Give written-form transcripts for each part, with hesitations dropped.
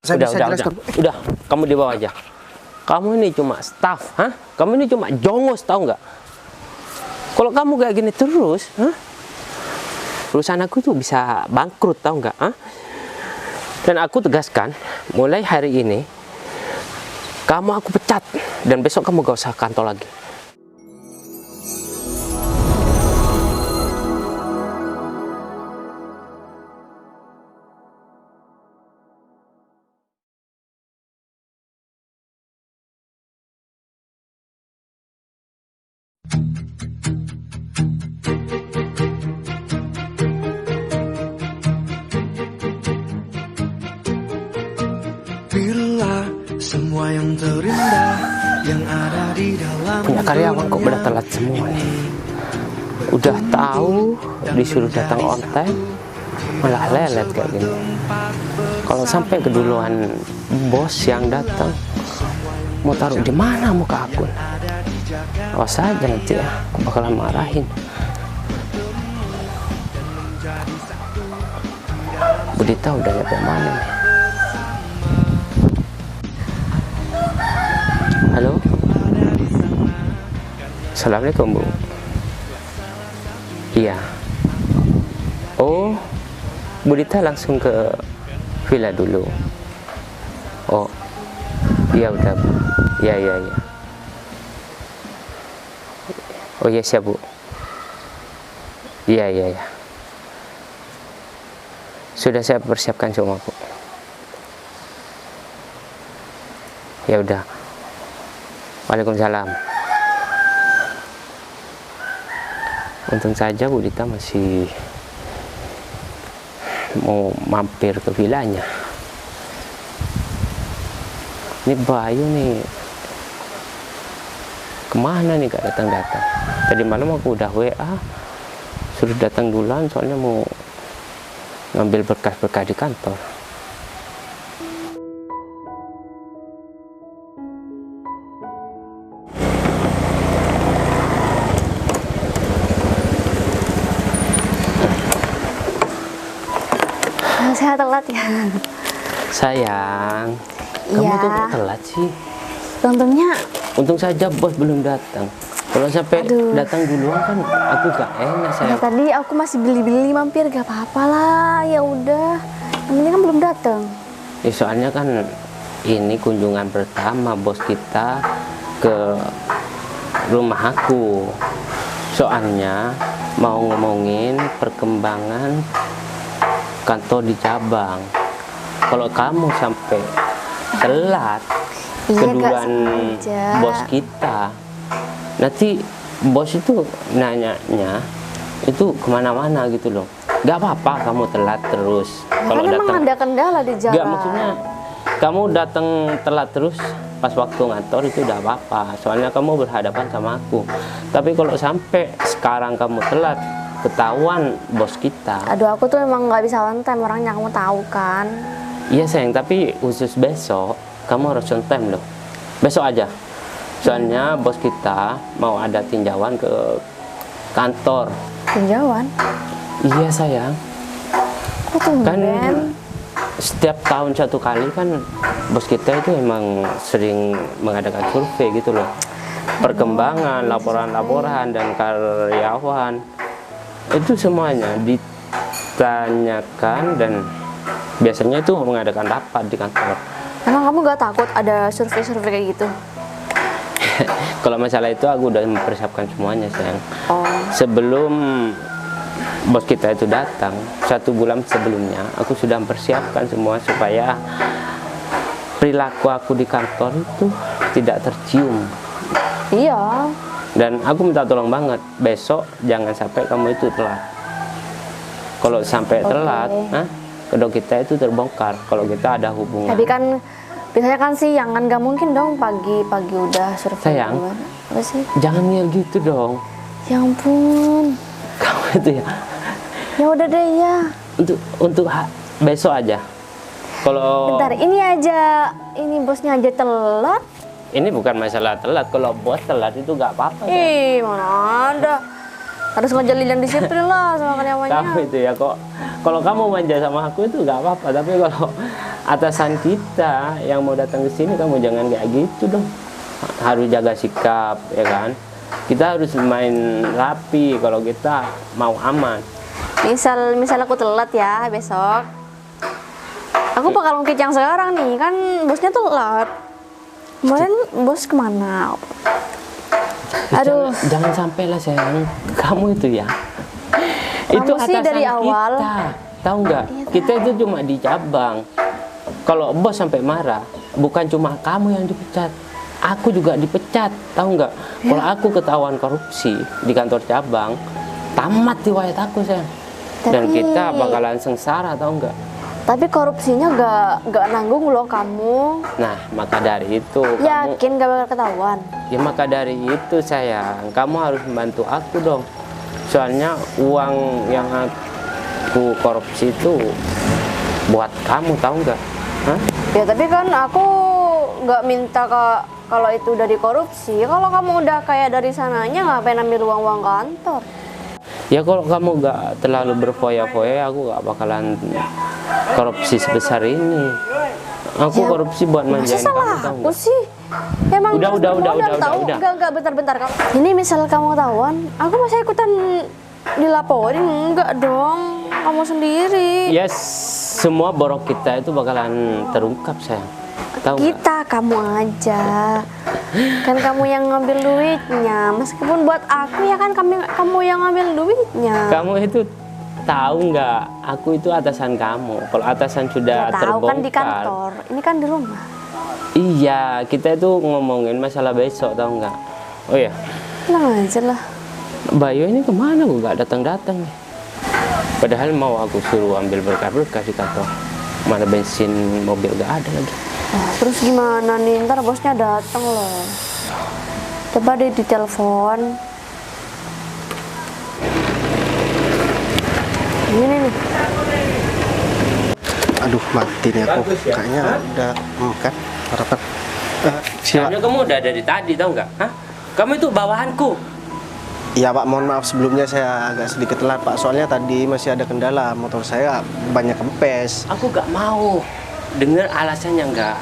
Saya bisa jelaskan. Udah, kamu di bawah aja. Kamu ini cuma staff, hah? Kamu ini cuma jongos, tahu nggak? Kalau kamu kayak gini terus, hah? Perusahaan aku tuh bisa bangkrut, tahu nggak? Hah? Dan aku tegaskan, mulai hari ini, kamu aku pecat. Dan besok kamu gak usah kantor lagi. Bila semua yang terindah yang ada di dalam Punya karyawan kok pada telat semua nih. Udah tahu disuruh datang on time, malah lelet kayak gini. Kalau sampai keduluan bos yang datang, mau taruh di mana muka akun? Awas aja nanti ya, aku bakalan marahin. Budita udah nyampe mana nih? Halo? Assalamualaikum, Bu. Iya. Oh, Budita langsung ke villa dulu. Oh, iya udah, Bu. Iya. Oh iya siap, Bu. Iya. Sudah saya persiapkan semua, Bu. Ya udah. Waalaikumsalam. Untung saja Bu Dita masih mau mampir ke villanya. Ini Bayu nih kemana nih gak datang-datang? Tadi malam aku udah WA suruh datang duluan soalnya mau ngambil berkas-berkas di kantor. Saya telat ya. Sayang, kamu tuh kok telat sih? Untungnya saja bos belum datang. Kalau sampai datang duluan kan aku gak enak, ya sayang. tadi aku masih beli-beli mampir, gak apa-apa lah. Ya udah, yang penting kan belum datang. Ya, soalnya kan ini kunjungan pertama bos kita ke rumah aku. Soalnya mau ngomongin perkembangan kantor di cabang. Kalau kamu sampai telat keduluan bos kita, nanti bos itu nanyanya itu kemana-mana gitu loh. Gak apa-apa kamu telat terus. Kalau kan emang ada kendala di jalan. Gak, maksudnya kamu datang telat terus pas waktu ngantor itu udah apa-apa. Soalnya kamu berhadapan sama aku. Tapi kalau sampai sekarang kamu telat, ketahuan bos kita. Aduh, aku tuh emang nggak bisa on time orangnya, kamu tahu kan. Iya sayang, tapi khusus besok kamu harus on time loh. Besok aja. Soalnya bos kita mau ada tinjauan ke kantor. Tinjauan? Iya sayang. Kok tumben? Kan setiap tahun satu kali kan bos kita itu emang sering mengadakan survei gitu loh. Perkembangan, laporan-laporan dan karyawan. Itu semuanya ditanyakan dan biasanya itu mengadakan rapat di kantor. Emang kamu gak takut ada survei-survei kayak gitu? Kalau masalah itu aku udah mempersiapkan semuanya sayang. Oh. Sebelum bos kita itu datang, 1 bulan sebelumnya aku sudah mempersiapkan semua supaya perilaku aku di kantor itu tidak tercium. Iya. Dan aku minta tolong banget, besok jangan sampai kamu itu telat. Kalau sampai telat, kedok kita itu terbongkar kalau kita ada hubungan. Tapi kan biasanya kan siang kan, gak mungkin dong pagi-pagi udah survei. Sayang, apa sih? Jangan ngel gitu dong. Ya ampun. Kamu itu ya. Ya udah deh ya. Untuk besok aja. Kalau bentar, ini bosnya aja telat. Ini bukan masalah telat, kalau bos telat itu gak apa-apa. Ih, mana ada. Harus ngejalin yang disiplin lah sama karyawannya. Kamu itu ya kok. Kalau kamu manja sama aku itu nggak apa-apa. Tapi kalau atasan kita yang mau datang ke sini, kamu jangan kayak gitu dong. Harus jaga sikap, ya kan? Kita harus main rapi kalau kita mau aman. Misal aku telat ya besok, aku bakal ngungkit yang sekarang nih, kan bosnya telat. Kemarin bos kemana? Aduh, Jangan sampai lah sayang. Kamu itu ya. Itu Kamu sih atasan dari awal. kita. Tahu nggak? Iya, Kita itu cuma di cabang. Kalau bos sampai marah, bukan cuma kamu yang dipecat. Aku juga dipecat, tahu nggak? Kalau aku ketahuan korupsi di kantor cabang, tamat riwayat aku sayang. Dan Tapi- kita bakalan sengsara, tahu nggak? tapi korupsinya gak nanggung loh kamu. Nah, maka dari itu kamu, Yakin gak bakal ketahuan? ya maka dari itu sayang, kamu harus membantu aku dong. Soalnya uang yang aku korupsi itu buat kamu, tahu nggak? Hah? Ya tapi kan aku nggak minta kalau itu udah dikorupsi. Kalau kamu udah kayak dari sananya, ngapain ambil uang-uang kantor? Ya kalau kamu nggak terlalu berfoya-foya, aku nggak bakalan korupsi sebesar ini. Aku Ya, korupsi buat Masa manjain salah kamu, tahu aku nggak? sih? Emang Udah, bos udah, tahu? udah. Enggak, bentar kamu. Ini misal kamu ketahuan, aku masa ikutan dilaporin? Enggak dong, kamu sendiri. Ya semua borok kita itu bakalan terungkap sayang. Tahu nggak? Kita, kamu aja. Kan kamu yang ngambil duitnya. Meskipun buat aku ya kan kamu yang ngambil duitnya. Kamu itu tahu nggak? Aku itu atasan kamu. Kalau atasan sudah Ya, tahu terbongkar. kan di kantor. Ini kan di rumah. Iya, kita itu ngomongin masalah besok, tahu nggak? Oh ya, Tenang aja lah. Bayu ini kemana? Gue nggak datang-datang nih. Padahal mau aku suruh ambil berkah-berkah di kantor. Mana bensin mobil gak ada lagi. Oh, terus gimana nih? Ntar bosnya datang loh. Coba deh ditelepon. Ini nih. Aduh, mati nih aku. Kayaknya udah kan harapan. Soalnya kamu udah dari tadi, tahu nggak? Hah? Kamu itu bawahanku. Ya Pak, mohon maaf sebelumnya saya agak sedikit telat Pak. Soalnya tadi masih ada kendala, motor saya banyak kempes. Aku gak mau dengar alasan yang nggak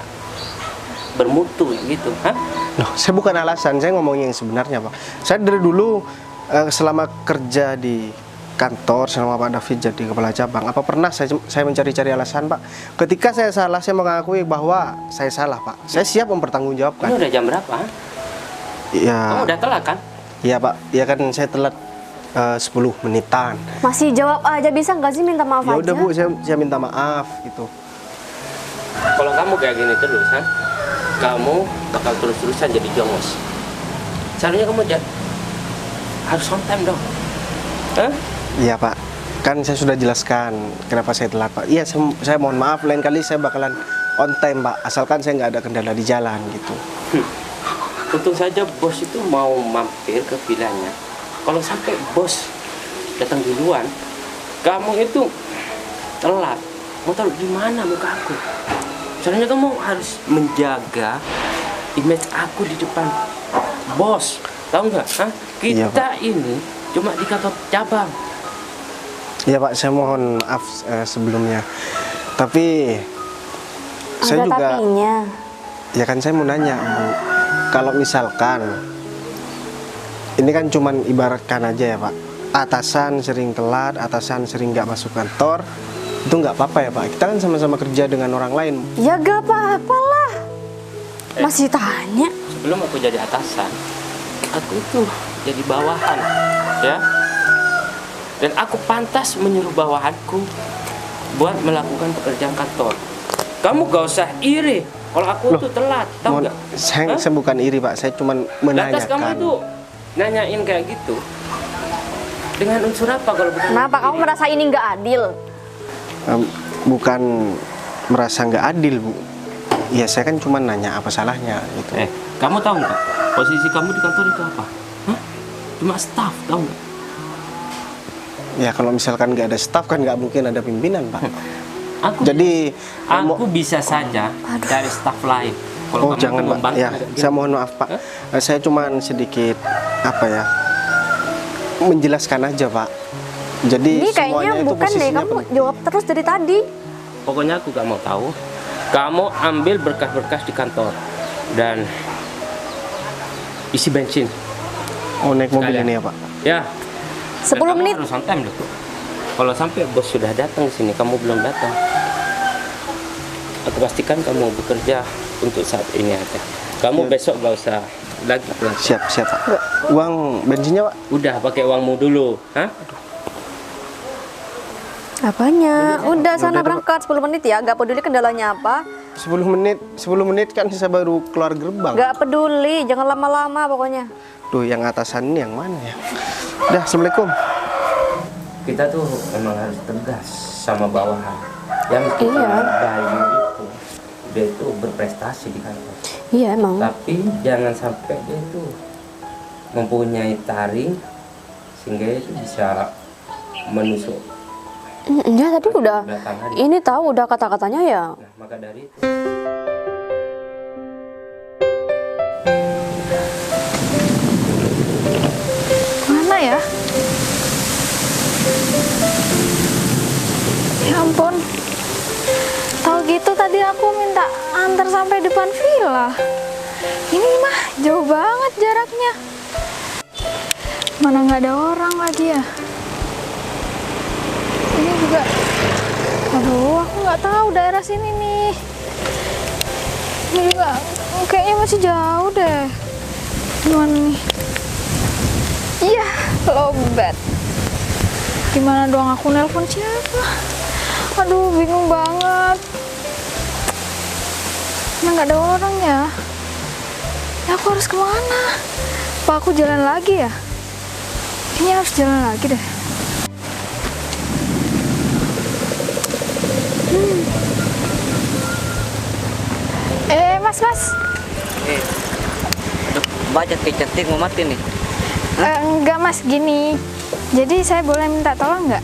bermutu gitu. Hah? Loh, saya bukan alasan, saya ngomongin yang sebenarnya Pak. Saya dari dulu selama kerja di kantor, selama Pak David jadi kepala cabang, apa pernah saya mencari-cari alasan Pak? Ketika saya salah, saya mengakui bahwa saya salah Pak. Saya siap Ini mempertanggungjawabkan. udah jam berapa? Hah? Ya, Kamu udah telat kan? iya Pak. Ya kan saya telat 10 menitan. Masih jawab aja, bisa nggak sih minta maaf Ya aja? udah Bu, saya minta maaf gitu. Kalau kamu kayak gini terus, ha? Kamu bakal terus-terusan jadi jongos. Seharusnya kamu harus on time dong. Hah? Iya Pak, kan saya sudah jelaskan kenapa saya telat Pak. Iya, saya mohon maaf, lain kali saya bakalan on time Pak, asalkan saya nggak ada kendala di jalan gitu. Untung saja bos itu mau mampir ke vilanya. Kalau sampai bos datang duluan, kamu itu telat. Mau taruh di mana muka aku? Soalnya kamu harus menjaga image aku di depan bos. Tahu nggak? Hah? Iya, Kita ini cuma di kantor cabang. Iya Pak, saya mohon maaf sebelumnya. Tapi saya Ada juga, tapinya. ya kan saya mau nanya Bu, kalau misalkan ini kan cuman ibaratkan aja ya Pak, atasan sering telat, atasan sering nggak masuk kantor, itu nggak apa-apa ya Pak. Kita kan sama-sama kerja dengan orang lain. Ya gak apa-apa lah. Masih tanya. Sebelum aku jadi atasan, aku itu jadi bawahan, ya. Dan aku pantas menyuruh bawahanku buat melakukan pekerjaan kantor. Kamu gak usah iri kalau aku Loh, tuh telat, tahu Mohon, nggak? saya Hah? bukan iri Pak, saya cuman Lantas kamu menanyakan. itu nanyain kayak gitu dengan unsur apa kalau bukan? Kenapa kamu merasa ini nggak adil? Bukan merasa nggak adil Bu. Ya saya kan cuma nanya apa salahnya gitu. Kamu tahu nggak posisi kamu di kantor itu apa? Hah? Cuma staff, tahu nggak? Ya kalau misalkan nggak ada staf kan nggak mungkin ada pimpinan Pak. Aku Jadi aku bisa saja cari staff lain. Kalau oh kamu jangan mau Pak. membantu Ya juga. saya mohon maaf Pak. Saya cuma sedikit apa ya, menjelaskan aja Pak. Jadi Ini kayaknya semuanya itu bukan deh, posisinya kamu jawab terus dari tadi. Pokoknya aku gak mau tahu. Kamu ambil berkas-berkas di kantor dan isi bensin. Oh, naik mobil Sekalian. ini ya Pak. Ya. 10 Dan kamu menit. harus on time loh. Kalau sampai bos sudah datang di sini, kamu belum datang. Aku pastikan kamu bekerja untuk saat ini aja. Kamu besok gak usah lagi pulang. Siap, siap Pak. Uang bensinnya Pak? Udah pakai uangmu dulu, hah? Apanya? Udah sana berangkat 10 menit ya, gak peduli kendalanya apa. 10 menit kan saya baru keluar gerbang. Gak peduli, jangan lama-lama pokoknya. Tuh, yang atasan ini yang mana ya? Udah, Assalamualaikum. Kita tuh memang harus tegas sama bawahan. Ya meskipun Iya. Bayu itu dia itu berprestasi di kantor. Iya emang. Tapi jangan sampai dia itu mempunyai taring sehingga dia itu bisa menusuk. Ya tadi udah, Belakangan. ini tahu udah kata-katanya ya. Nah, maka dari itu Mana ya? Ya ampun. Tahu gitu tadi aku minta antar sampai depan villa. Ini mah jauh banget jaraknya. Mana nggak ada orang lagi ya? Ini juga, aduh, aku nggak tahu daerah sini nih. Ini juga kayaknya masih jauh deh. Gimana nih? Iya, lowbat. Gimana dong aku nelpon siapa? Aduh, bingung banget. Mana nggak ada orang ya? Ya aku harus kemana? Apa aku jalan lagi ya? Kayaknya harus jalan lagi deh. Mas. Aduh, Mbak cantik-cantik mau mati nih. Enggak mas, gini. Jadi saya boleh minta tolong nggak?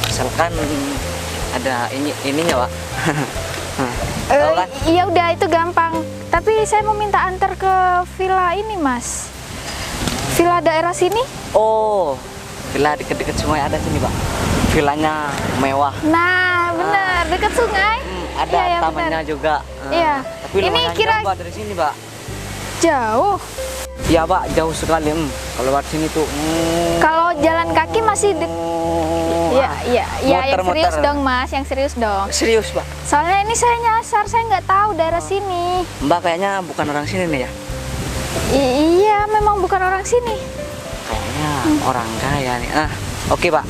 Misalkan ada ininya, Pak. Tahu kan? Iya udah itu gampang. Tapi saya mau minta antar ke villa ini mas. Villa daerah sini. Oh, villa deket-deket sungai ada sini, Pak. Villanya mewah. Nah benar, dekat sungai. Ada Iya, iya, tamannya benar. juga. Iya. Tapi Ini lumayan kira- jauh, Pak, dari sini, Pak. Jauh. Iya, Pak, jauh sekali. Kalau lewat sini tuh. Kalau jalan kaki masih Iya, iya, iya, yang Muter-muter. serius dong mas, yang serius dong. Serius, Pak. Soalnya ini saya nyasar, saya nggak tahu daerah sini. Mbak kayaknya bukan orang sini nih ya. Iya, memang bukan orang sini. Kayaknya orang kaya nih. Oke, Pak.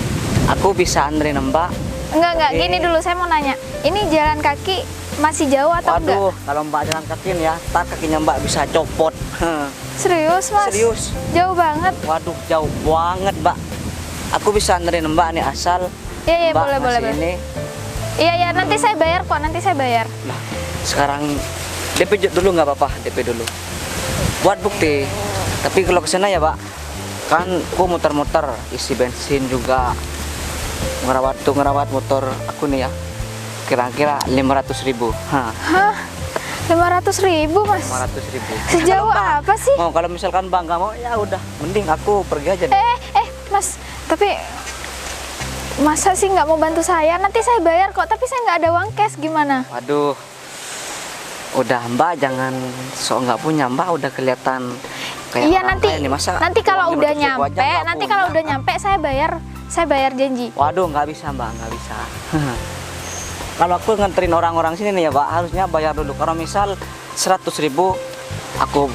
Aku bisa anterin Mbak. Enggak, Oke. gini dulu saya mau nanya. Ini jalan kaki masih jauh atau enggak? Waduh, kalau Mbak jalan kaki nih ya, tak kakinya Mbak bisa copot. Serius mas? Serius. Jauh banget. Waduh, jauh banget, Mbak. Aku bisa anterin Mbak nih asal Iya, Mbak boleh, boleh, ngasih boleh. ini. Iya, iya, nanti saya bayar kok, nanti saya bayar. Nah, sekarang DP dulu nggak apa-apa, DP dulu. Buat bukti. Tapi kalau kesana ya, Pak, kan aku muter-muter, isi bensin juga, ngerawat motor aku nih ya. Kira-kira 500.000. Hah? 500.000 mas? 500.000. Sejauh apa sih? Mau kalau misalkan Mbak nggak mau, ya udah, mending aku pergi aja nih. Mas, tapi masa sih nggak mau bantu saya? Nanti saya bayar kok, tapi saya nggak ada uang cash, gimana? Waduh, udah Mbak jangan sok nggak punya, Mbak udah kelihatan kayak Iya orang nanti, kaya nih. Masa nanti kalau uang udah 500.000 aja nyampe, nggak nanti punya? kalau udah nyampe saya bayar janji. Waduh, nggak bisa Mbak, nggak bisa. Kalau aku nganterin orang-orang sini nih ya Mbak, harusnya bayar dulu. Kalau misal 100.000, aku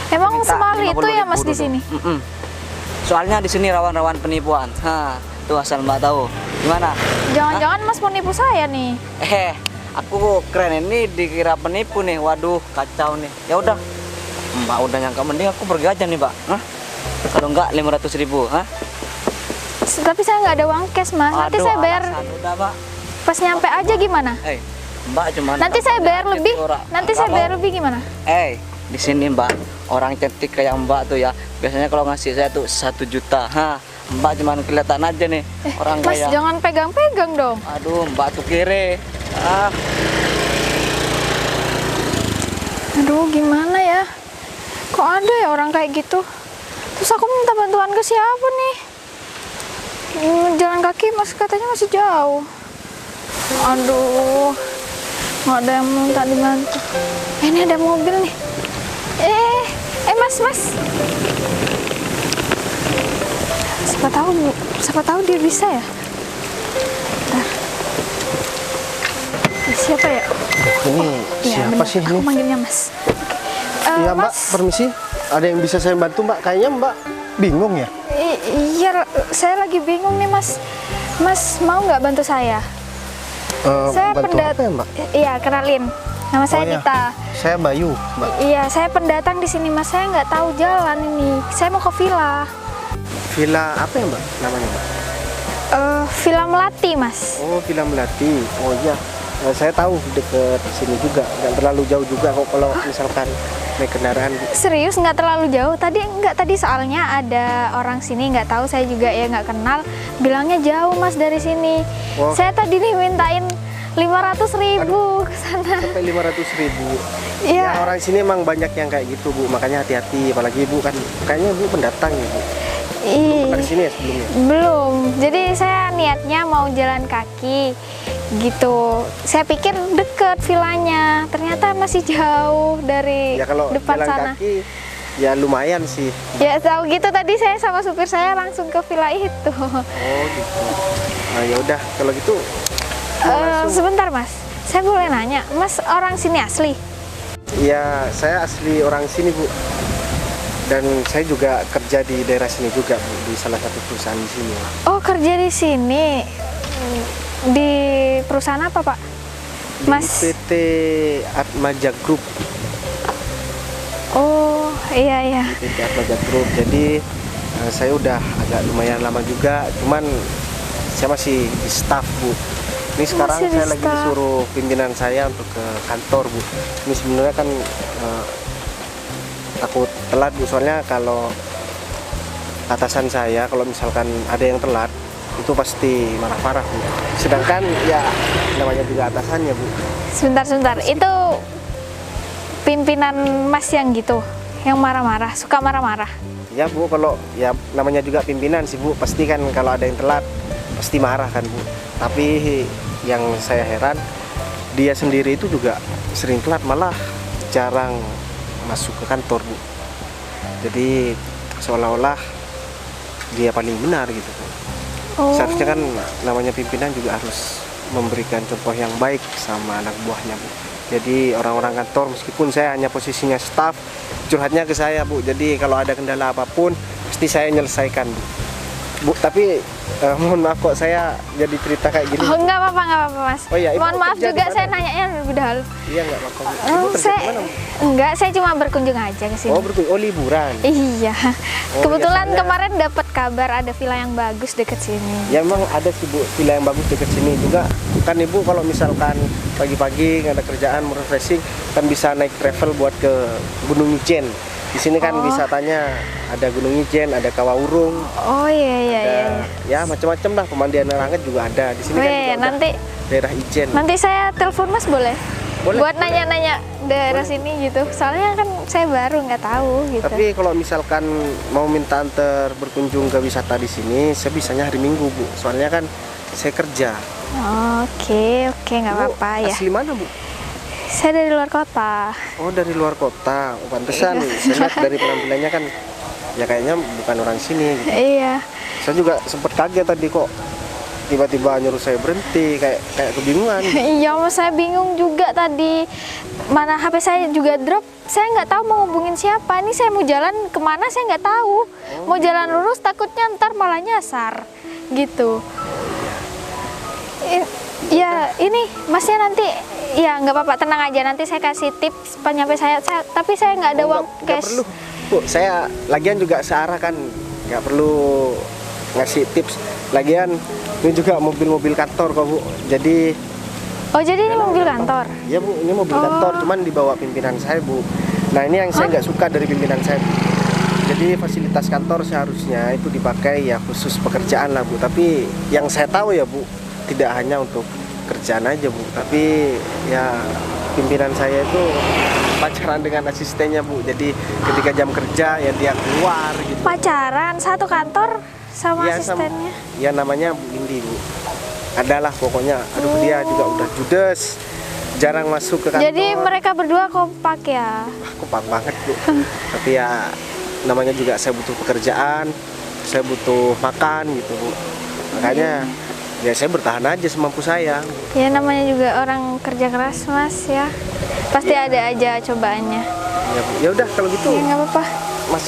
Emang minta semahal itu ya 50.000 mas di dulu. sini? Soalnya di sini rawan-rawan penipuan. Tuh asal Mbak tahu. Gimana? Jangan-jangan mas mau nipu saya nih? Aku keren ini dikira penipu nih. Waduh, kacau nih. Ya udah, Mbak udah nyangka, mending aku pergi aja nih Mbak. Kalau enggak 500.000, Tapi saya nggak ada uang cash mas. Nanti Aduh, saya bayar alasan udah Mbak. pas nyampe aja gimana? Mbak cuma Nanti saya bayar lebih. Nanti saya bayar lebih gimana? Di sini Mbak, orang cantik kayak Mbak tuh ya, biasanya kalau ngasih saya tuh 1 juta. Mbak cuma kelihatan aja nih orang Mas kaya. jangan pegang-pegang dong. Aduh, Mbak tuh kere. Aduh gimana ya? Kok ada ya orang kayak gitu? Terus aku minta bantuan ke siapa nih? Jalan kaki mas katanya masih jauh. Aduh, nggak ada yang minta dibantu. Ini ada mobil nih. Mas. Siapa tahu dia bisa ya. Bentar. Siapa ya? Ini Iya, siapa benar. sih Aku ini? manggilnya Mas. Iya Mbak, Mas. permisi. Ada yang bisa saya bantu Mbak? Kayaknya Mbak bingung ya? Iya, saya lagi bingung nih Mas. Mas mau nggak bantu saya? Saya bantu apa ya Mbak? Iya, kenalin. Nama saya Oh, iya. Dita. Saya Bayu Mbak. Iya, saya pendatang di sini Mas. Saya nggak tahu jalan ini. Saya mau ke villa. Villa apa ya Mbak namanya Mbak? Villa Melati Mas. Oh, Villa Melati. Oh iya. Saya tahu deket sini juga, nggak terlalu jauh juga kok kalau misalkan naik kendaraan. Serius nggak terlalu jauh. Tadi soalnya ada orang sini nggak tahu, saya juga ya nggak kenal. Bilangnya jauh Mas dari sini. Oh. Saya tadi nih mintain 500.000 ke sana. Sampai 500.000. Iya. Ya orang sini emang banyak yang kayak gitu Bu, makanya hati-hati. Apalagi Ibu kan, kayaknya Ibu pendatang ya Bu. Pernah ke sini ya sebelumnya? Belum. Jadi saya niatnya mau jalan kaki gitu. Saya pikir deket villanya, ternyata masih jauh dari Ya kalau depan jalan sana. kaki ya lumayan sih. Ya tahu gitu tadi saya sama supir saya langsung ke villa itu. Oh gitu. Nah ya udah kalau gitu langsung. Sebentar Mas, saya boleh nanya, Mas orang sini asli? Ya saya asli orang sini Bu. Dan saya juga kerja di daerah sini juga Bu, di salah satu perusahaan di sini. Oh kerja di sini, di perusahaan apa Pak? Di Mas. PT Atmaja Group. Oh iya. PT Atmaja Group. Jadi saya udah agak lumayan lama juga, cuman saya masih di staff Bu. Ini sekarang Masih di saya lagi staff. disuruh pimpinan saya untuk ke kantor Bu. Ini sebenarnya kan takut telat Bu, soalnya kalau atasan saya kalau misalkan ada yang telat itu pasti marah-marah Bu. Sedangkan ya namanya juga atasannya Bu. Sebentar, itu pimpinan Mas yang gitu, yang marah-marah, suka marah-marah. Ya Bu, kalau ya namanya juga pimpinan sih Bu, pasti kan kalau ada yang telat pasti marah kan Bu. Tapi yang saya heran dia sendiri itu juga sering telat, malah jarang masuk ke kantor Bu. Jadi seolah-olah dia paling benar gitu. Oh. Seharusnya kan namanya pimpinan juga harus memberikan contoh yang baik sama anak buahnya Bu. Jadi orang-orang kantor meskipun saya hanya posisinya staff, curhatnya ke saya Bu. Jadi kalau ada kendala apapun pasti saya menyelesaikan Bu. Tapi mohon maaf kok saya jadi cerita kayak gini. Oh nggak apa-apa Mas. Oh iya, Ibu Mohon maaf kerja di juga mana? saya nanyanya lebih dahulu. Iya nggak apa-apa Bu. Ibu kerja Saya di mana Bu? enggak, saya cuma berkunjung aja ke sini. Oh liburan. Iya. Oh, Kebetulan biasanya- kemarin dapat kabar ada villa yang bagus deket sini. Ya memang ada sih Bu, villa yang bagus dekat sini juga. Kan Ibu kalau misalkan pagi-pagi nggak ada kerjaan mau refreshing kan bisa naik travel buat ke Gunung Ijen. Di sini kan Oh. wisatanya ada Gunung Ijen, ada Kawah Urung, Oh iya. ya macam-macam lah, pemandian air hangat juga ada. Di sini kan Weh, juga udah nanti daerah Ijen. nanti saya telepon Mas boleh? Boleh, Buat boleh. nanya-nanya daerah sini gitu. Soalnya kan saya baru nggak tahu gitu. Tapi kalau misalkan mau minta antar berkunjung ke wisata di sini, saya bisanya hari Minggu Bu. Soalnya kan saya kerja. Oke, nggak Bu, apa-apa ya. asli mana Bu? Saya dari luar kota. Oh dari luar kota, oh, pantesan. Saya lihat dari penampilannya kan, ya kayaknya bukan orang sini. Gitu. Iya. Saya juga sempat kaget tadi kok tiba-tiba nyuruh saya berhenti, kayak kebingungan. Iya, Mas, saya bingung juga tadi. Mana HP saya juga drop. Saya nggak tahu mau hubungin siapa. Ini saya mau jalan kemana saya nggak tahu. Mau jalan lurus takutnya ntar malah nyasar gitu. Ya ini Masnya nanti ya nggak apa-apa, tenang aja, nanti saya kasih tips penyampai tapi saya nggak ada Oh, uang nggak cash. perlu Bu, saya lagian juga searah kan, nggak perlu ngasih tips. Lagian ini juga mobil-mobil kantor kok Bu, jadi Oh jadi ini mobil kantor. ya Bu, ini mobil kantor, cuman dibawa pimpinan saya Bu. Nah ini yang saya nggak suka dari pimpinan saya Bu. Jadi fasilitas kantor seharusnya itu dipakai ya khusus pekerjaan lah Bu. Tapi yang saya tahu ya Bu, tidak hanya untuk kerjaan aja Bu, tapi ya pimpinan saya itu pacaran dengan asistennya Bu. Jadi ketika jam kerja ya dia keluar gitu. Pacaran satu kantor sama Ya, asistennya. Ya namanya Bu Indi Bu. Adalah pokoknya. Aduh dia juga udah judes. Jarang masuk ke kantor. Jadi mereka berdua kompak ya. Kompak banget Bu. Tapi ya namanya juga saya butuh pekerjaan, saya butuh makan gitu Bu. Makanya ya saya bertahan aja semampu saya. Ya namanya juga orang kerja keras Mas ya. Pasti ada aja cobaannya. Ya Bu. Ya udah kalau gitu Ya nggak apa-apa. Mas,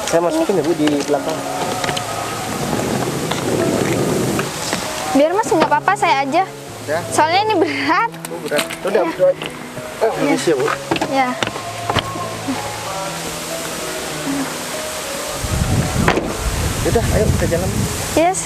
saya masukin ya Bu di belakang. Biar Mas nggak apa-apa saya aja. Ya. Soalnya ini berat. Oh, berat. Udah, udah. Habis ya Bu. Ya. Udah, ayo kita jalan. Yes.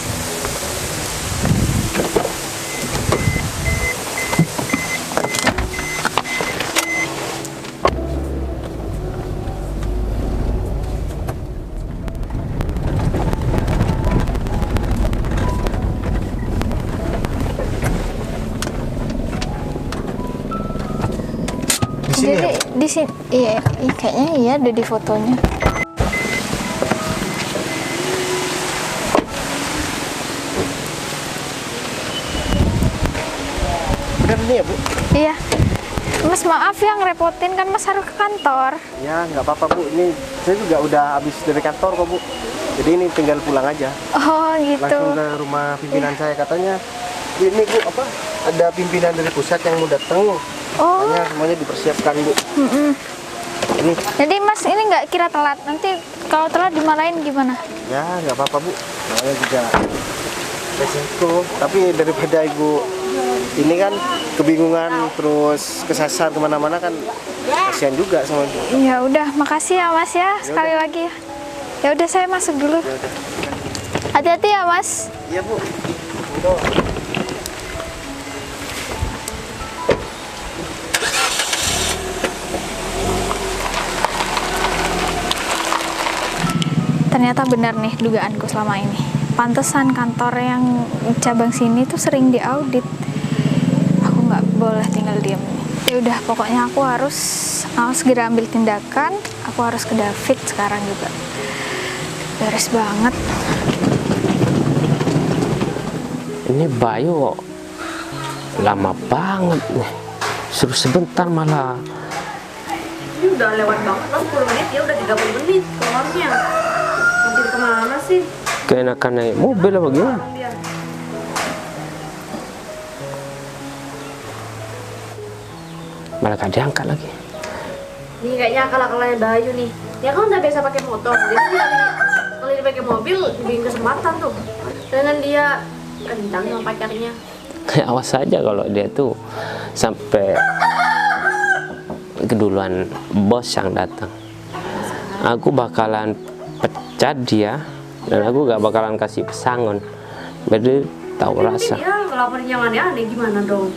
Di sini Jadi ya Bu? di sini iya, kayaknya iya ada di fotonya. Benar ini ya Bu? Iya. Mas maaf ya ngerepotin kan Mas harus ke kantor. Ya nggak apa-apa Bu. Ini saya juga udah habis dari kantor kok Bu. Jadi ini tinggal pulang aja. Oh gitu. Langsung ke rumah pimpinan saya katanya. Ini Bu apa? Ada pimpinan dari pusat yang mau datang. Oh. Makanya semuanya dipersiapkan Bu. Ini Jadi Mas ini nggak kira telat. Nanti kalau telat dimarahin gimana? ya nggak apa-apa Bu. Namanya juga resiko. Tapi daripada Ibu ini kan kebingungan terus kesasar kemana-mana kan kasihan juga sama Ibu. Ya udah, makasih ya Mas ya sekali lagi ya. Ya udah saya masuk dulu. Hati-hati ya Mas. Iya Bu. Ternyata benar nih dugaanku selama ini. Pantesan kantor yang cabang sini tuh sering diaudit. Aku nggak boleh tinggal diam nih. Ya udah, pokoknya aku harus segera ambil tindakan. Aku harus ke David sekarang juga. Beres banget. Ini Bayu kok lama banget nih. Suruh sebentar malah. Ini udah lewat banget loh, 10 menit, ya udah 30 menit keluarnya. Hampir kemana sih? Keenakan naik mobil apa gimana? Dia. Malah gak diangkat lagi. Nih kayaknya akal-akalannya Bayu nih. Dia kan udah biasa pakai motor, dia tuh kalau dia pakai mobil, bikin kesempatan tuh. Dengan dia kencang sama pacarnya. Awas saja kalau dia tuh sampai keduluan bos yang datang. Aku bakalan pecat dia dan aku gak bakalan kasih pesangon. Jadi tahu rasa. Dia ngelaporin yang aneh-aneh gimana dong?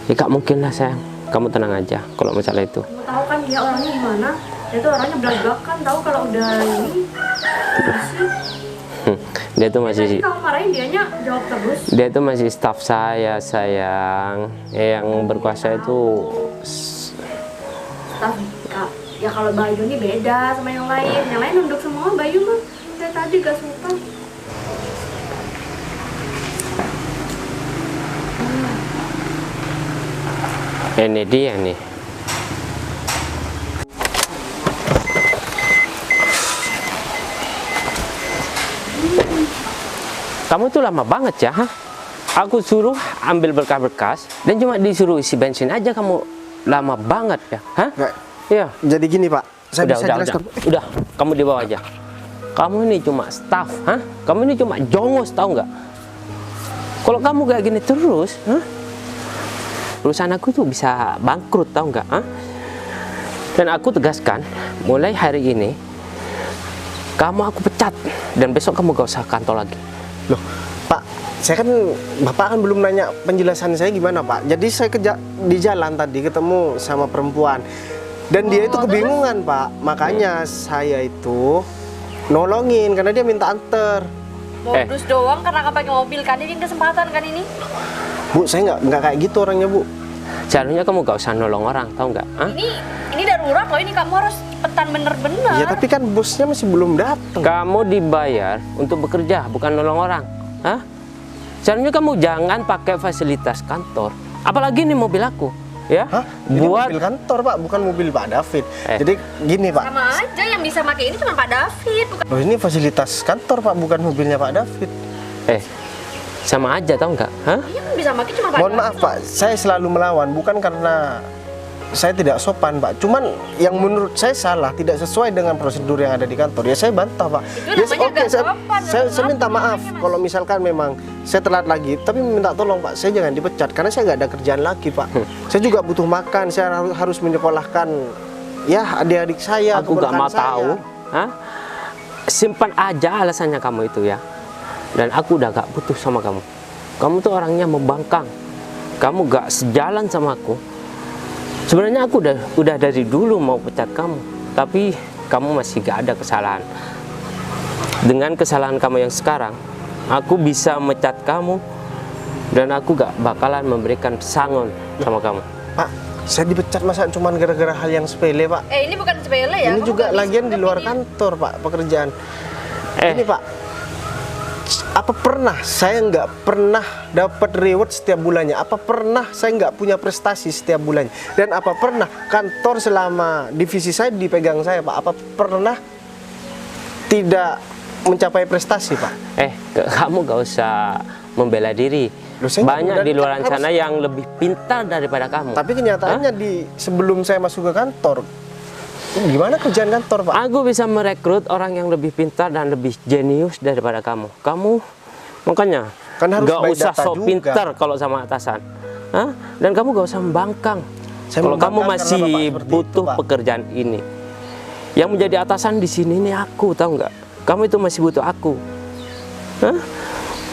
Ya gak mungkin lah sayang. Kamu tenang aja kalau masalah itu. Kamu tahu kan dia orangnya gimana? Dia tuh orangnya belak-belakan, tahu kalau udah ini. Dia tuh masih Kamu marahin dianya jawab terus. dia tuh masih staff saya sayang. Yang berkuasa itu Tapi ya kalau Bayu ini beda sama yang lain. Yang lain nunduk semua, Bayu mah dari tadi gak suka. ini dia nih. Kamu tuh lama banget ya, ha? Aku suruh ambil berkas-berkas dan cuma disuruh isi bensin aja kamu lama banget ya, ha? Nggak. Iya. Jadi gini Pak, saya bisa jelaskan. Udah, kamu di bawah aja. Kamu ini cuma staff, ha? Kamu ini cuma jongos, tahu nggak? Kalau kamu kayak gini terus, ha? Perusahaan aku tuh bisa bangkrut, tahu nggak? Ha? Dan aku tegaskan, mulai hari ini kamu aku pecat dan besok kamu gak usah kantor lagi. Loh, Pak, saya kan Bapak kan belum nanya penjelasan saya gimana Pak. Jadi saya di jalan tadi ketemu sama perempuan dan dia itu kebingungan Pak. Makanya saya itu nolongin karena dia minta anter. Modus doang karena nggak pakai mobil kan, ini kesempatan kan ini. Bu, saya nggak kayak gitu orangnya Bu. Seharusnya kamu gak usah nolong orang, tahu nggak? Hah? Ini darurat loh, ini kamu harus cepetan bener-bener. Ya tapi kan bosnya masih belum datang. Kamu dibayar untuk bekerja, bukan nolong orang. Hah? Seharusnya kamu jangan pakai fasilitas kantor. Apalagi ini mobil aku, ya. Hah? Ini Buat mobil kantor Pak, bukan mobil Pak David. Jadi gini Pak. Sama aja yang bisa pakai ini cuma Pak David, bukan. Oh ini fasilitas kantor Pak, bukan mobilnya Pak David. sama aja, tahu nggak? Hah? Iya kan bisa pakai cuma Pak Mohon David maaf loh. Pak, saya selalu melawan bukan karena saya tidak sopan Pak. Cuman yang menurut saya salah, tidak sesuai dengan prosedur yang ada di kantor. Ya saya bantah Pak. Itu namanya nggak sopan, saya minta maaf kalau misalkan memang saya telat lagi. Tapi minta tolong Pak, saya jangan dipecat karena saya nggak ada kerjaan lagi Pak. Saya juga butuh makan, saya harus menyekolahkan ya adik-adik saya. Aku nggak mau keponakan saya. tahu. Hah? Simpan aja alasannya kamu itu ya. Dan aku udah gak butuh sama kamu. Kamu tuh orangnya membangkang. Kamu gak sejalan sama aku. Sebenarnya aku udah dari dulu mau pecat kamu, tapi kamu masih gak ada kesalahan. Dengan kesalahan kamu yang sekarang, aku bisa mecat kamu dan aku gak bakalan memberikan pesangon sama kamu. Pak, saya dipecat masa cuma gara-gara hal yang sepele Pak. Ini bukan sepele ya. Ini kamu juga nggak bisa lagian di luar ini. kantor Pak pekerjaan. Ini Pak, apa pernah saya nggak pernah dapat reward setiap bulannya? Apa pernah saya nggak punya prestasi setiap bulannya? Dan apa pernah kantor selama divisi saya dipegang saya Pak? Apa pernah tidak mencapai prestasi Pak? Kamu gak usah membela diri. Loh, saya nggak Banyak membela di luar diri, sana yang lebih pintar daripada kamu. Tapi kenyataannya di sebelum saya masuk ke kantor, gimana kerjaan kantor Pak? Aku bisa merekrut orang yang lebih pintar dan lebih jenius daripada kamu. Kamu makanya Kan harus gak baik usah data sok juga. pintar kalau sama atasan. Hah? Dan kamu gak usah membangkang. Saya Kalau kamu membangkang masih karena Bapak seperti butuh itu, Pak. pekerjaan ini, yang menjadi atasan di sini ini aku, tahu nggak? Kamu itu masih butuh aku. Hah?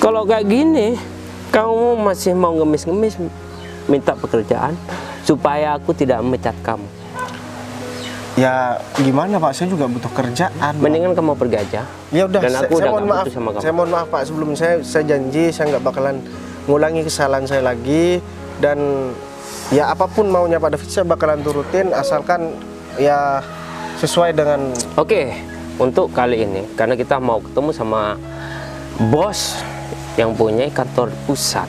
Kalau kayak gini, kamu masih mau ngemis-ngemis minta pekerjaan supaya aku tidak memecat kamu. Ya gimana Pak? Saya juga butuh kerjaan. Pak. Mendingan kamu pergi aja. Ya udah, Dan aku saya udah mohon gak maaf. butuh sama kamu. Saya mohon maaf Pak, sebelum saya janji saya nggak bakalan ngulangi kesalahan saya lagi, dan ya apapun maunya Pak David saya bakalan turutin asalkan ya sesuai dengan. Oke, untuk kali ini karena kita mau ketemu sama bos yang punya kantor pusat,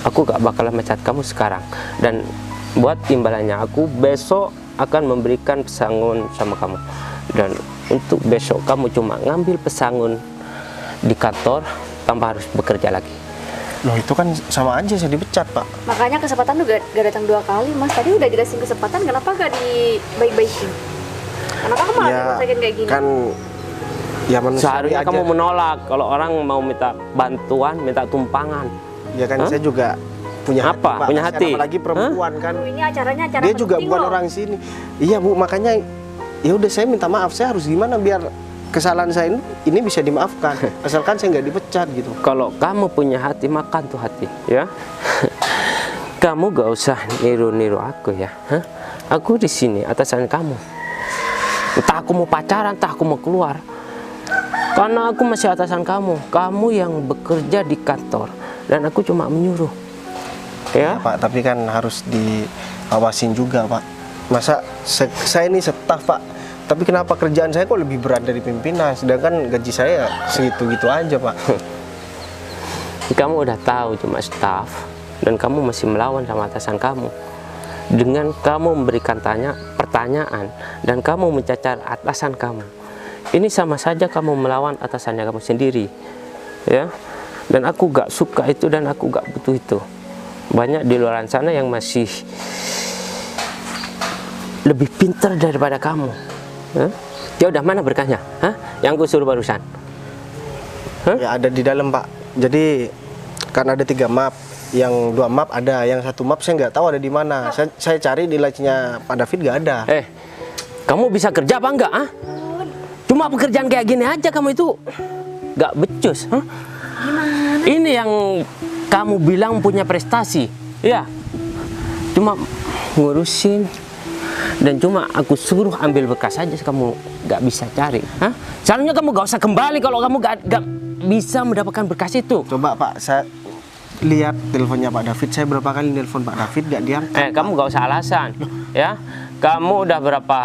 aku gak bakalan mecat kamu sekarang. Dan buat imbalannya aku besok akan memberikan pesangon sama kamu. Dan untuk besok kamu cuma ngambil pesangon di kantor tanpa harus bekerja lagi. Loh itu kan sama aja saya dipecat Pak. Makanya kesempatan tuh gak datang 2 kali Mas. Tadi udah jelasin kesempatan, kenapa gak dibaik-baikin? Kenapa kamu malah Ya dimasakin kayak gini? kan ya manusiawi Seharusnya aja. kamu menolak kalau orang mau minta bantuan, minta tumpangan. Ya kan saya juga punya Apa? hati Pak. Punya Kasihan hati? apalagi perempuan kan. Aduh, ini acaranya acara Dia juga penting bukan loh. orang sini. Iya Bu, makanya ya udah saya minta maaf. Saya harus gimana biar kesalahan saya ini bisa dimaafkan. Asalkan saya nggak dipecat gitu. Kalau kamu punya hati, makan tuh hati, ya. Kamu gak usah niru-niru aku ya. Hah? Aku di sini atasan kamu. Entah aku mau pacaran, entah aku mau keluar. Karena aku masih atasan kamu. Kamu yang bekerja di kantor dan aku cuma menyuruh. Ya Ya. Pak, tapi kan harus diawasin juga Pak. Masa saya ini staf Pak, tapi kenapa kerjaan saya kok lebih berat dari pimpinan, sedangkan gaji saya segitu-gitu aja Pak. Kamu udah tahu cuma staff dan kamu masih melawan sama atasan kamu. Dengan kamu memberikan pertanyaan dan kamu mencacar atasan kamu, ini sama saja kamu melawan atasannya kamu sendiri, ya. Dan aku gak suka itu dan aku gak butuh itu. Banyak di luar sana yang masih lebih pintar daripada kamu. Ya udah, mana berkahnya? Hah? Yang gue suruh barusan. Ya ada di dalam Pak. Jadi kan ada 3 map, yang 2 map ada, yang 1 map saya nggak tahu ada di mana. Saya cari di lacinya Pak David nggak ada. Kamu bisa kerja apa enggak? Ah? Cuma pekerjaan kayak gini aja kamu itu nggak becus. Huh? Ini yang kamu bilang punya prestasi, ya? Cuma ngurusin dan cuma aku suruh ambil bekas aja, kamu nggak bisa cari. Hah? Seharusnya kamu gak usah kembali kalau kamu gak bisa mendapatkan berkas itu. Coba Pak, lihat teleponnya Pak David. Saya berapa kali nelpon Pak David gak diangkat. Kamu gak usah alasan, ya. Kamu udah berapa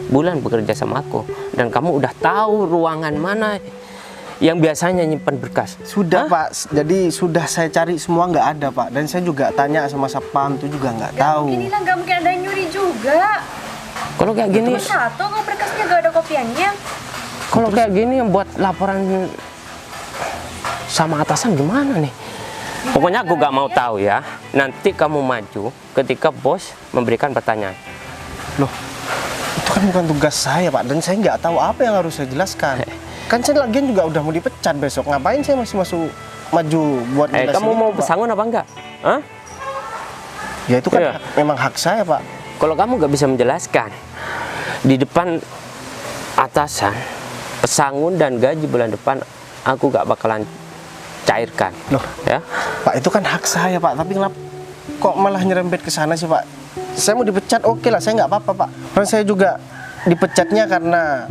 bulan bekerja sama aku, dan kamu udah tahu ruangan mana yang biasanya nyimpan berkas. Sudah Pak, jadi sudah saya cari semua nggak ada Pak. Dan saya juga tanya sama satpam itu juga nggak tahu. Gak mungkin hilang, gak mungkin ada yang nyuri juga. Kalau kayak gini, Cuma satu kok berkasnya gak ada kopiannya. kalau kayak gini yang buat laporan sama atasan gimana nih? Pokoknya aku gak mau tahu ya. Nanti kamu maju ketika bos memberikan pertanyaan. Loh, itu kan bukan tugas saya Pak. Dan saya nggak tahu apa yang harus saya jelaskan. Kan saya lagian juga udah mau dipecat besok. Ngapain saya masih maju buat jelasin Kamu mau itu, Pak? pesangon apa enggak? Hah? Ya itu kan Iya. memang hak saya Pak. Kalau kamu gak bisa menjelaskan di depan atasan, pesangon dan gaji bulan depan aku gak bakalan cairkan. Loh, Ya, Pak itu kan hak saya Pak. Tapi kenapa kok malah nyerempet ke sana sih Pak? Saya mau dipecat oke lah, saya nggak apa-apa Pak. Karena saya juga dipecatnya karena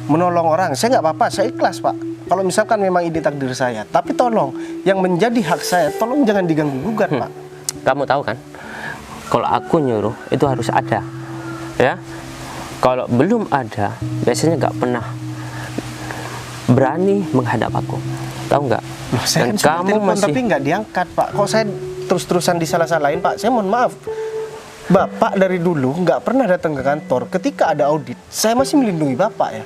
menolong orang. Saya nggak apa-apa, saya ikhlas Pak. Kalau misalkan memang ini takdir saya, tapi tolong yang menjadi hak saya, tolong jangan diganggu gugat Pak. kamu tahu kan? Kalau aku nyuruh itu harus ada, ya. Kalau belum ada, biasanya nggak pernah berani menghadap aku. Tahu nggak? Loh, saya Dan kan sudah kamu telepon masih tapi nggak diangkat Pak. Kok saya terus-terusan disalah-salahin Pak? Saya mohon maaf. Bapak dari dulu nggak pernah datang ke kantor. Ketika ada audit, saya masih melindungi Bapak ya.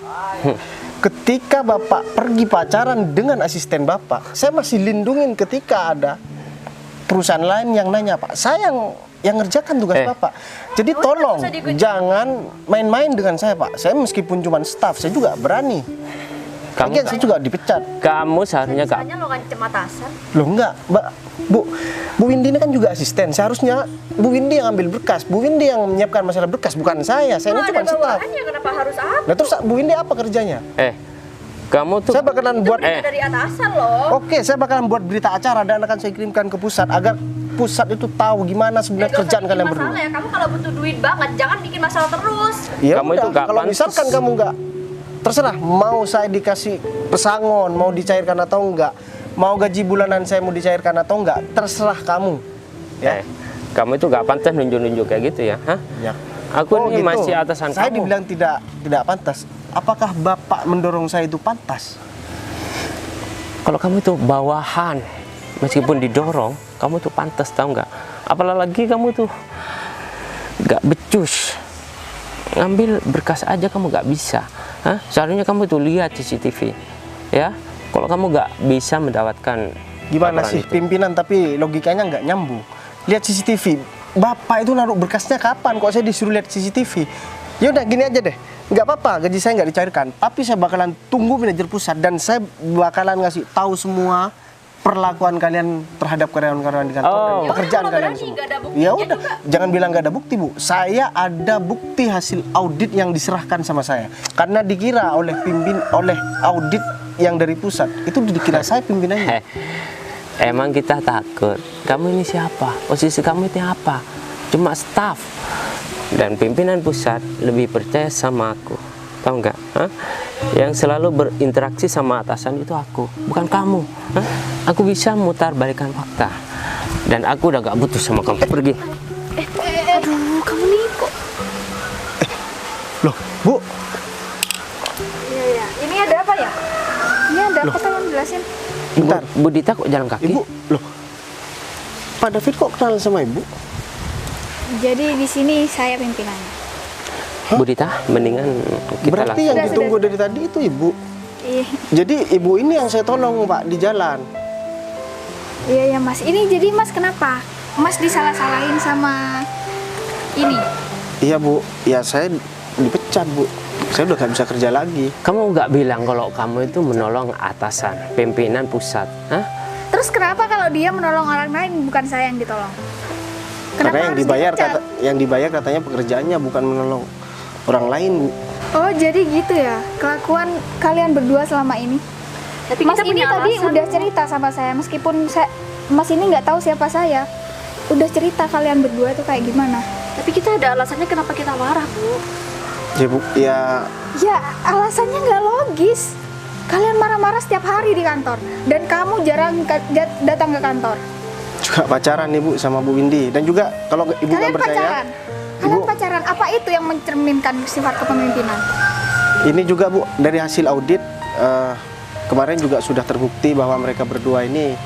Ketika Bapak pergi pacaran dengan asisten Bapak, saya masih lindungin. Ketika ada perusahaan lain yang nanya Pak, saya yang ngerjakan tugas Bapak. Jadi tolong jangan main-main dengan saya Pak. Saya meskipun cuma staff, saya juga berani. Lagian saya juga dipecat. kamu seharusnya gak. Tanya lo ngancem atasan. Loh enggak, Mbak. Bu Windy ini kan juga asisten. Seharusnya Bu Windy yang ambil berkas. Bu Windy yang menyiapkan masalah berkas, bukan saya. Saya ini Kalau cuma ada staff. bawaannya kenapa harus apa? Nah terus Bu Windy apa kerjanya? Kamu tuh Saya bakalan buat Dari atasan loh. Oke, saya bakalan buat berita acara dan akan saya kirimkan ke pusat agar pusat itu tahu gimana sebenarnya Gak usah kerjaan bikin kalian masalah berdua. ya. Kamu kalau butuh duit banget, jangan bikin masalah terus. Ya Kamu udah, itu nggak kalau pantas. misalkan kamu nggak terserah mau saya dikasih pesangon, mau dicairkan atau enggak, mau gaji bulanan saya mau dicairkan atau enggak, terserah kamu. Ya. kamu itu gak pantas nunjuk-nunjuk kayak gitu ya, hah? Ya. Aku Oh, ini gitu. masih atasan Saya kamu. dibilang tidak pantas. Apakah Bapak mendorong saya itu pantas? Kalau kamu itu bawahan, meskipun didorong, kamu tuh pantas, tahu nggak? Apalagi kamu tuh nggak becus, ngambil berkas aja kamu nggak bisa. Hah? Seharusnya kamu tuh lihat CCTV, ya. Kalau kamu nggak bisa mendapatkan Gimana laporan sih itu. pimpinan tapi logikanya nggak nyambung. Lihat CCTV. Bapak itu naruh berkasnya kapan? Kok saya disuruh lihat CCTV? Ya udah gini aja deh. Nggak apa-apa, gaji saya nggak dicairkan. Tapi saya bakalan tunggu manajer pusat dan saya bakalan ngasih tahu semua perlakuan kalian terhadap karyawan-karyawan di kantor dan Oh. pekerjaan Kalau kalian berani, semua. nggak ada buktinya Ya udah, juga. jangan bilang nggak ada bukti Bu. Saya ada bukti hasil audit yang diserahkan sama saya. Karena dikira oleh oleh audit yang dari pusat itu dikira saya pimpinannya. Emang kita takut. Kamu ini siapa? Posisi kamu itu apa? Cuma staff. Dan pimpinan pusat lebih percaya sama aku. Tahu nggak? Hah? Yang selalu berinteraksi sama atasan itu aku, bukan kamu. Hah? Aku bisa mutar balikan fakta. Dan aku udah gak butuh sama kamu. Pergi. Aduh, kamu nih kok. Loh, Bu, Iya, iya. Ini ada apa ya? Ini ada apa tolong jelasin. bentar. Bu Dita kok jalan kaki? Ibu, loh. Pak David kok kenal sama Ibu? Jadi di sini saya pimpinannya. Bu Dita, mendingan kita Berarti langsung. yang ditunggu dari tadi itu Ibu. Iya, Jadi Ibu ini yang saya tolong Pak di jalan. iya ya Mas. Ini jadi Mas kenapa? Mas disalah-salahin sama ini. Iya Bu, ya saya dipecat Bu. Saya udah gak bisa kerja lagi. Kamu nggak bilang kalau kamu itu menolong atasan, pimpinan pusat, hah? Terus kenapa kalau dia menolong orang lain bukan saya yang ditolong? Kenapa Karena yang harus dibayar dipecat? yang dibayar katanya pekerjaannya bukan menolong orang lain Bu. Oh jadi gitu ya kelakuan kalian berdua selama ini. Tapi Mas kita ini punya tadi alasan. udah cerita sama saya meskipun Mas ini nggak tahu siapa saya. Udah cerita kalian berdua itu kayak gimana? Tapi kita ada alasannya kenapa kita marah, Bu. Ya Bu, ya Ya alasannya nggak logis. Kalian marah-marah setiap hari di kantor dan kamu jarang datang ke kantor. Juga pacaran nih Bu sama Bu Windy. Dan juga kalau Ibu nggak Kalian percaya, pacaran. Kalian Ibu, pacaran. Apa itu yang mencerminkan sifat kepemimpinan? ini juga Bu dari hasil audit kemarin juga sudah terbukti bahwa mereka berdua ini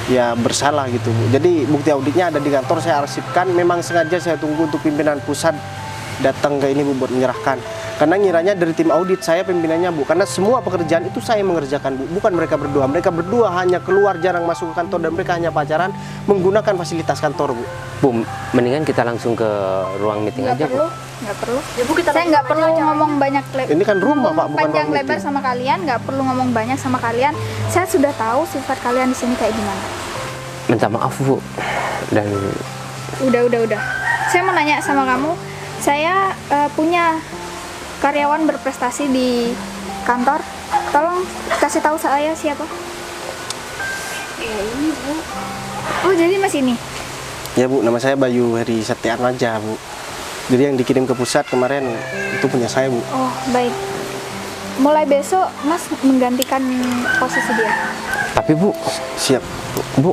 ya bersalah gitu Bu. Jadi bukti auditnya ada di kantor, saya arsipkan. Memang sengaja saya tunggu untuk pimpinan pusat datang ke ini Bu buat menyerahkan. Karena ngiranya dari tim audit saya pimpinannya Bu. Karena semua pekerjaan itu saya mengerjakan Bu, bukan mereka berdua. Mereka berdua hanya keluar, jarang masuk ke kantor, dan mereka hanya pacaran menggunakan fasilitas kantor Bu. Bu, mendingan kita langsung ke ruang meeting Nggak aja perlu, Bu. nggak perlu. Ya Bu, kita Saya langsung nggak aja perlu acara. ngomong banyak Ini kan rumah Pak, bukan panjang ruang lebar meeting. sama kalian, nggak perlu ngomong banyak sama kalian. Saya sudah tahu sifat kalian di sini kayak gimana. Minta maaf Bu. Dan Udah. Saya mau nanya sama kamu. Saya punya karyawan berprestasi di kantor. Tolong kasih tahu saya siapa? Ya ini Bu. Oh, jadi Mas ini. Ya Bu, nama saya Bayu Heri Setiaan aja Bu. Jadi yang dikirim ke pusat kemarin itu punya saya Bu. Oh, baik. Mulai besok Mas menggantikan posisi dia. tapi Bu, Siap Bu. Bu,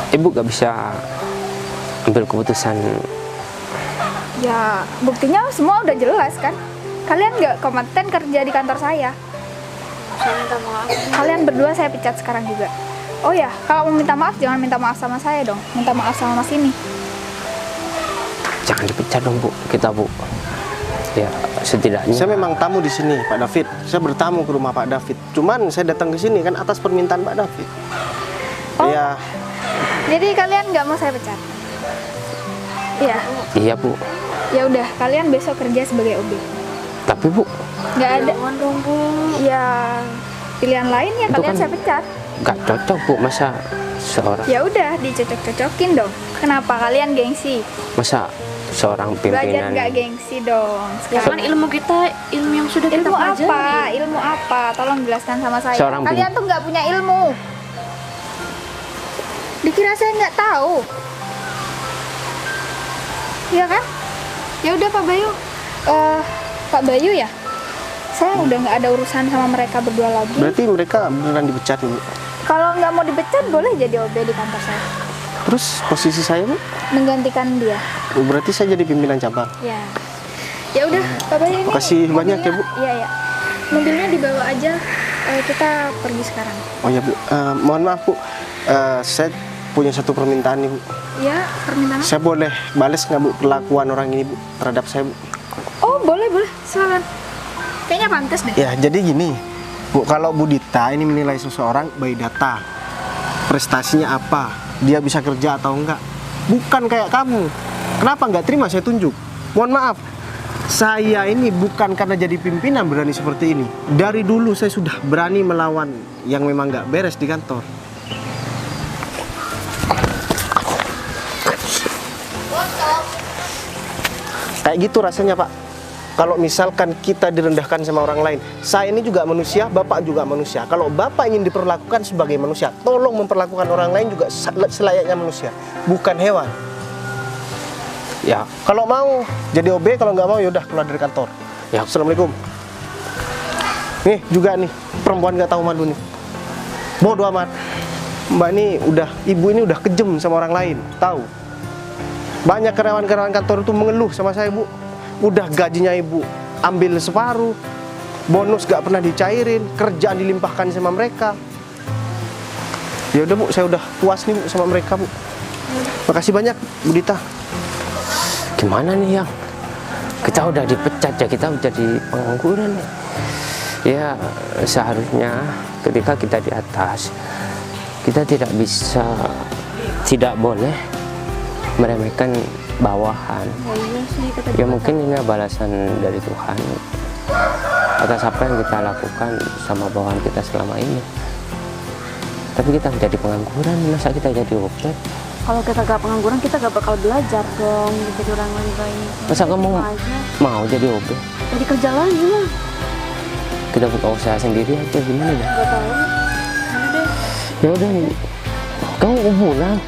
Ibu gak bisa ambil keputusan. Ya, buktinya semua udah jelas kan. Kalian nggak kompeten kerja di kantor saya. Saya minta maaf. Kalian berdua saya pecat sekarang juga. Oh ya, kalau mau minta maaf jangan minta maaf sama saya dong. Minta maaf sama Mas ini. Jangan dipecat dong Bu, kita Bu. Ya setidaknya. Saya memang tamu di sini Pak David. Saya bertamu ke rumah Pak David. Cuman saya datang ke sini kan atas permintaan Pak David. Oh. Ya, Jadi kalian nggak mau saya pecat? Iya. Iya Bu. Ya udah, kalian besok kerja sebagai OB. Tapi Bu, Nggak ada. Jangan dong Bu. Ya pilihan lain ya Itu kalian kan- saya pecat. gak cocok Bu, masa seorang Ya udah, dicocok-cocokin dong. Kenapa kalian gengsi? masa seorang Belajar pimpinan. nggak gengsi dong. Ya kan Sekarang ilmu kita, ilmu yang sudah kita ilmu apa? pelajari. Ilmu apa? Tolong jelaskan sama saya. Seorang Kalian tuh nggak punya ilmu. Dikira saya nggak tahu. Iya kan? Ya udah Pak Bayu. Pak Bayu ya. Saya udah nggak ada urusan sama mereka berdua lagi. berarti mereka beneran dipecat Bu. Kalau nggak mau dipecat boleh jadi OB di kantor saya. Terus posisi saya Bu? Menggantikan dia. Berarti saya jadi pimpinan cabang. Ya. Ya udah, Pak Bayu ini. Makasih banyak ya, Bu. Iya ya. Mobilnya dibawa aja. Kita pergi sekarang. Oh ya Bu, mohon maaf Bu. Saya punya satu permintaan nih Bu. Ya, permintaan. Saya boleh bales nggak Bu kelakuan orang ini Bu terhadap saya Bu? Oh boleh, silakan. Kayaknya pantas deh. Ya jadi gini Bu, kalau Bu Dita ini menilai seseorang by data, prestasinya apa, dia bisa kerja atau enggak, bukan kayak kamu. Kenapa nggak terima saya tunjuk? Mohon maaf, saya ini bukan karena jadi pimpinan berani seperti ini. Dari dulu saya sudah berani melawan yang memang nggak beres di kantor. Kayak gitu rasanya Pak. Kalau misalkan kita direndahkan sama orang lain, saya ini juga manusia, Bapak juga manusia. Kalau Bapak ingin diperlakukan sebagai manusia, tolong memperlakukan orang lain juga selayaknya manusia, bukan hewan. Ya, kalau mau jadi OB, kalau nggak mau yaudah keluar dari kantor. Ya, assalamualaikum. Nih juga nih perempuan nggak tahu malu nih. Bodoh amat. Mbak ini udah, ibu ini udah kejem sama orang lain, tahu? Banyak karyawan-karyawan kantor itu mengeluh sama saya Bu. Udah gajinya ibu ambil separuh, bonus gak pernah dicairin, kerjaan dilimpahkan sama mereka. Ya udah Bu, saya udah puas nih Bu sama mereka Bu. Makasih banyak Bu Dita. Gimana nih Yang? Kita udah dipecat ya, kita udah jadi pengangguran ya. Ya seharusnya ketika kita di atas, kita tidak boleh meremehkan bawahan. Ya mungkin ini balasan dari Tuhan atas apa yang kita lakukan sama bawahan kita selama ini. Tapi kita menjadi pengangguran, masa kita jadi OB? Kalau kita gak pengangguran, kita gak bakal belajar dong jadi orang lebih baik. Masa kamu mau jadi OB? Jadi kerja lagi lah. Kita buka usaha sendiri aja, gimana ya? Gak tahu. Ya udah, kamu pulang.